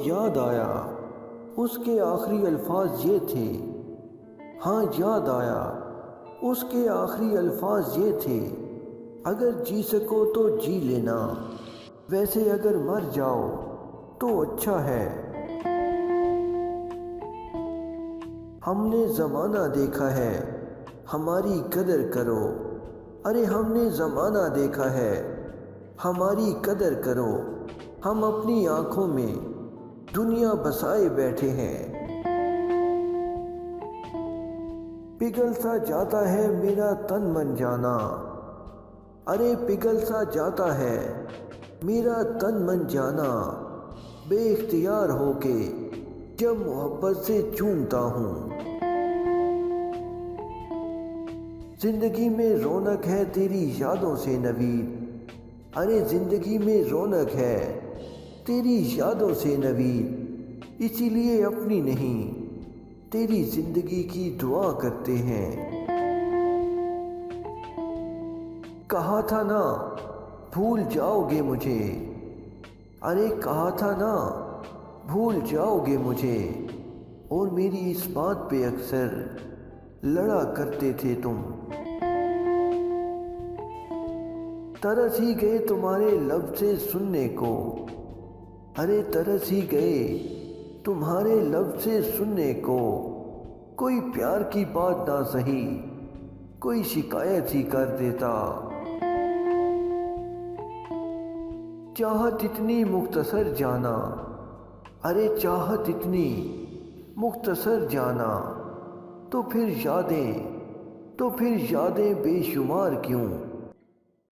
یاد آیا اس کے آخری الفاظ یہ تھے، ہاں یاد آیا اس کے آخری الفاظ یہ تھے، اگر جی سکو تو جی لینا، ویسے اگر مر جاؤ تو اچھا ہے۔ ہم نے زمانہ دیکھا ہے ہماری قدر کرو، ارے ہم نے زمانہ دیکھا ہے ہماری قدر کرو، ہم اپنی آنکھوں میں دنیا بسائے بیٹھے ہیں۔ پگھل سا جاتا ہے میرا تن من جانا، ارے پگھل سا جاتا ہے میرا تن من جانا، بے اختیار ہو کے جب محبت سے چومتا ہوں۔ زندگی میں رونق ہے تیری یادوں سے نوید، ارے زندگی میں رونق ہے تیری یادوں سے نوید، اسی لیے اپنی نہیں تیری زندگی کی دعا کرتے ہیں۔ کہا تھا نا بھول جاؤ گے مجھے، ارے کہا تھا نا بھول جاؤ گے مجھے، اور میری اس بات پہ اکثر لڑا کرتے تھے تم۔ ترس ہی گئے تمہارے لب سے سننے کو، ارے ترس ہی گئے تمہارے لب سے سننے کو، کوئی پیار کی بات نہ سہی کوئی شکایت ہی کر دیتا۔ چاہت اتنی مختصر جانا، ارے چاہت اتنی مختصر جانا، تو پھر یادیں بے شمار کیوں؟